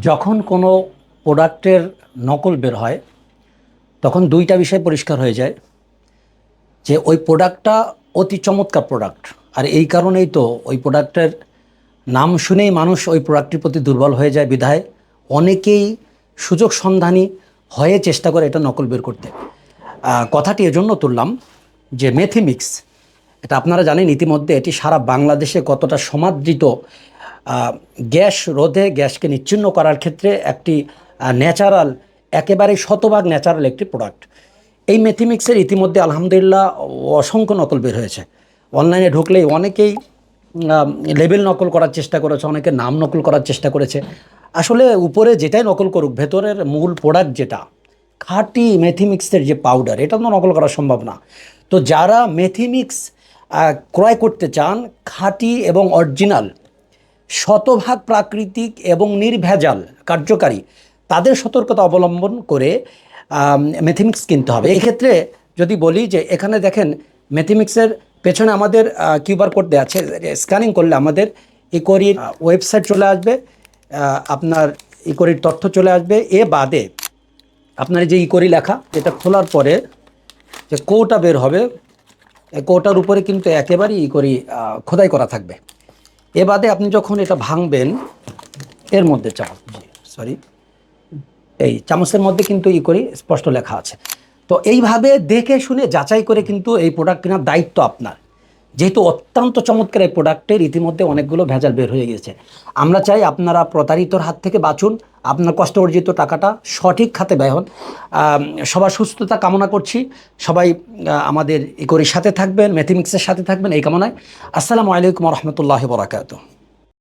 যখন কোনো প্রোডাক্টের নকল বের হয় তখন দুইটা বিষয় পরিষ্কার হয়ে যায় যে ওই প্রোডাক্টটা অতি চমৎকার প্রোডাক্ট। আর এই কারণেই তো ওই প্রোডাক্টের নাম শুনেই মানুষ ওই প্রোডাক্টটির প্রতি দুর্বল হয়ে যায়, বিধায় অনেকেই সুযোগ সন্ধানী হয়ে চেষ্টা করে এটা নকল বের করতে। কথাটি এজন্য তুললাম যে মেথিমিক্স, এটা আপনারা জানেন ইতিমধ্যে এটি সারা বাংলাদেশে কতটা সমাদৃত, গ্যাস রোধে, গ্যাসকে নিচ্ছিন্ন করার ক্ষেত্রে একটি ন্যাচারাল, একেবারে শতভাগ ন্যাচারাল একটি প্রোডাক্ট। এই মেথিমিক্সের ইতিমধ্যে আলহামদুলিল্লাহ অসংখ্য নকল বের হয়েছে। অনলাইনে ঢুকলেই অনেকেই লেবেল নকল করার চেষ্টা করেছে, অনেকে নাম নকল করার চেষ্টা করেছে। আসলে উপরে যেটাই নকল করুক, ভেতরের মূল প্রোডাক্ট যেটা খাঁটি মেথিমিক্সের যে পাউডার, এটা তো নকল করা সম্ভব না। তো যারা মেথিমিক্স ক্রয় করতে চান, খাঁটি এবং অরিজিনাল, শতভাগ প্রাকৃতিক এবং নির্ভেজাল কার্যকারী, তাদের সতর্কতা অবলম্বন করে মেথিমিক্স কিনতে হবে। এক্ষেত্রে যদি বলি যে এখানে দেখেন মেথিমিক্সের পেছনে আমাদের কিউআর কোড দেওয়া আছে, স্ক্যানিং করলে আমাদের ইকোরির ওয়েবসাইট চলে আসবে, আপনার ইকোরির তথ্য চলে আসবে। এ বাদে আপনার যে ইকোরি লেখা, এটা খোলার পরে যে কৌটা বের হবে, এই কৌটার উপরে কিন্তু একেবারেই ইকোরি খোদাই করা থাকবে। এ বাদে আপনি যখন এটা ভাঙবেন, এর মধ্যে এই চামচের মধ্যে কিন্তু ইকোরি স্পষ্ট লেখা আছে। তো এইভাবে দেখে শুনে যাচাই করে কিন্তু এই প্রোডাক্ট কেনার দায়িত্ব আপনার। যেহেতু অত্যন্ত চমৎকার এই প্রোডাক্টের ইতিমধ্যে অনেকগুলো ভেজাল বের হয়ে গেছে, আমরা চাই আপনারা প্রতারিতর হাত থেকে বাঁচুন, আপনার কষ্ট অর্জিত টাকাটা সঠিক খাতে ব্যয় হন। সবার সুস্থতা কামনা করছি। সবাই আমাদের ইকোরির সাথে থাকবেন, মেথিমিক্সের সাথে থাকবেন, এই কামনায়। আসসালামু আলাইকুম ওয়া রাহমাতুল্লাহি ওয়া বারাকাতুহু।